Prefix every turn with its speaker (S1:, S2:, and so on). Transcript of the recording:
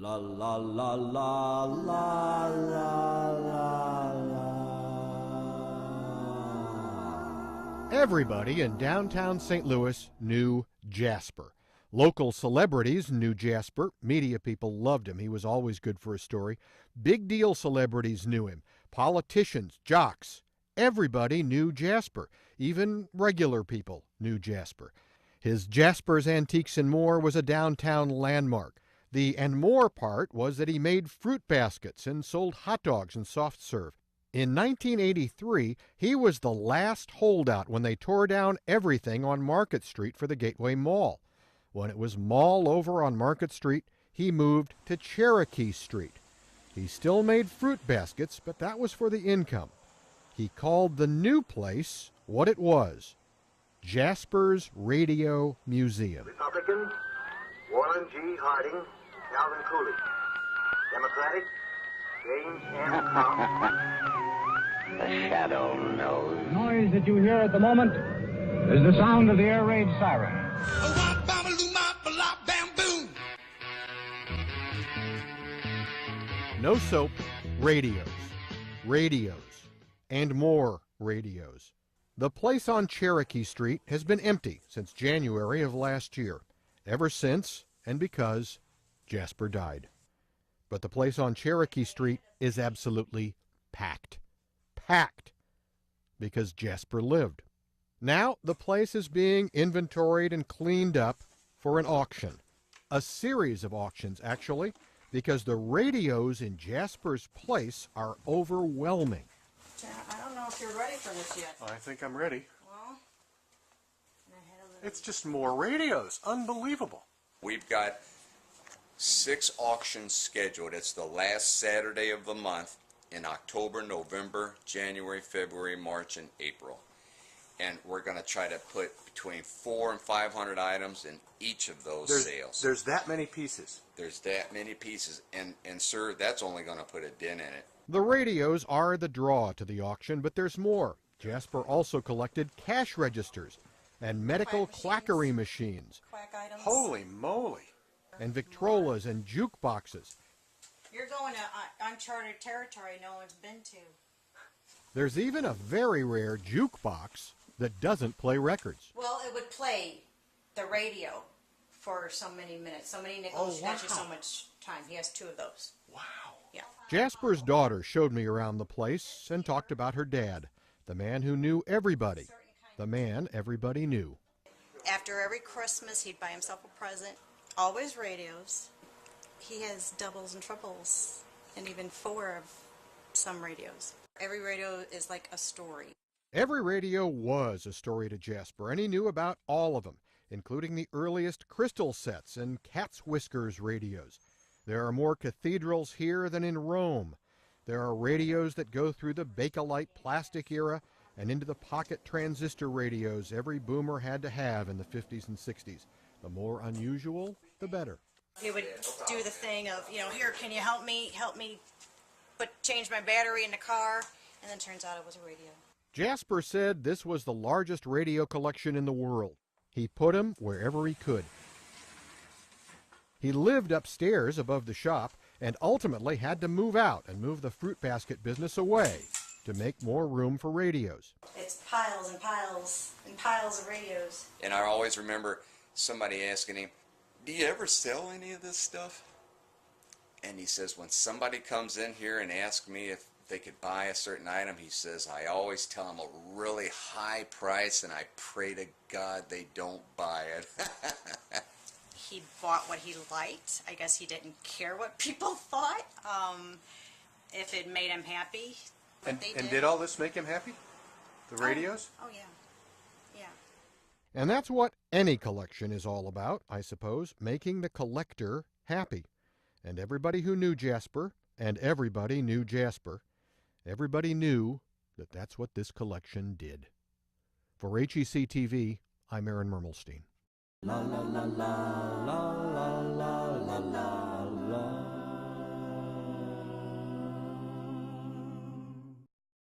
S1: La la la la la la la la.
S2: Everybody in downtown St. Louis knew Jasper. Local celebrities knew Jasper. Media people loved him. He was always good for a story. Big deal celebrities knew him. Politicians, jocks, everybody knew Jasper. Even regular people knew Jasper. His Jasper's Antiques and More was a downtown landmark. The and more part was that he made fruit baskets and sold hot dogs and soft serve. In 1983, he was the last holdout when they tore down everything on Market Street for the Gateway Mall. When it was mall over on Market Street, he moved to Cherokee Street. He still made fruit baskets, but that was for the income. He called the new place what it was, Jasper's Radio Museum.
S3: Republican, Warren G. Harding, Calvin Coolidge. Democratic, James M.
S4: The shadow knows.
S5: The noise that you hear at the moment is the sound of the air raid siren.
S2: No soap, radios, and more radios. The place on Cherokee Street has been empty since January of last year, ever since and because Jasper died. But the place on Cherokee Street is absolutely packed. Packed. Because Jasper lived. Now the place is being inventoried and cleaned up for an auction. A series of auctions, actually, because the radios in Jasper's place are overwhelming.
S6: I don't know if you're ready for this yet.
S2: I think I'm ready.
S6: Well,
S2: It's just more radios. Unbelievable.
S7: We've got 6 auctions scheduled. It's the last Saturday of the month in October, November, January, February, March, and April. And we're going to try to put between 400 and 500 items in each of those sales.
S2: There's that many pieces.
S7: There's that many pieces. And sir, that's only going to put a dent in it.
S2: The radios are the draw to the auction, but there's more. Jasper also collected cash registers and medical quackery machines.
S6: quack items.
S2: Holy moly. And Victrolas and jukeboxes.
S6: You're going to uncharted territory no one's been to.
S2: There's even a very rare jukebox that doesn't play records.
S6: Well, it would play the radio for so many minutes. So many nickels got you so much time. He has 2 of those.
S2: Wow.
S6: Yeah.
S2: Jasper's daughter showed me around the place and talked about her dad, the man who knew everybody, the man everybody knew.
S6: After every Christmas, he'd buy himself a present. Always radios. He has doubles and triples, and even 4 of some radios. Every radio is like a story.
S2: Every radio was a story to Jasper, and he knew about all of them, including the earliest crystal sets and cat's whiskers radios. There are more cathedrals here than in Rome. There are radios that go through the Bakelite plastic era and into the pocket transistor radios every boomer had to have in the 50s and 60s. The more unusual, the better.
S6: He would do the thing of, here, can you help me but change my battery in the car? And then turns out it was a radio.
S2: Jasper said this was the largest radio collection in the world. He put 'em wherever he could. He lived upstairs above the shop and ultimately had to move out and move the fruit basket business away to make more room for radios.
S6: It's piles and piles and piles of radios.
S7: And I always remember somebody asking him, do you ever sell any of this stuff? And he says, when somebody comes in here and asks me if they could buy a certain item, he says, I always tell them a really high price and I pray to God they don't buy it.
S6: He bought what he liked. I guess he didn't care what people thought. If it made him happy,
S2: And did all this make him happy? The radios?
S6: Oh, yeah. Yeah.
S2: And that's what any collection is all about, I suppose, making the collector happy. And everybody who knew Jasper, and everybody knew Jasper, everybody knew that that's what this collection did. For HEC-TV, I'm Aaron Mermelstein.
S1: La la la la la la la la la la.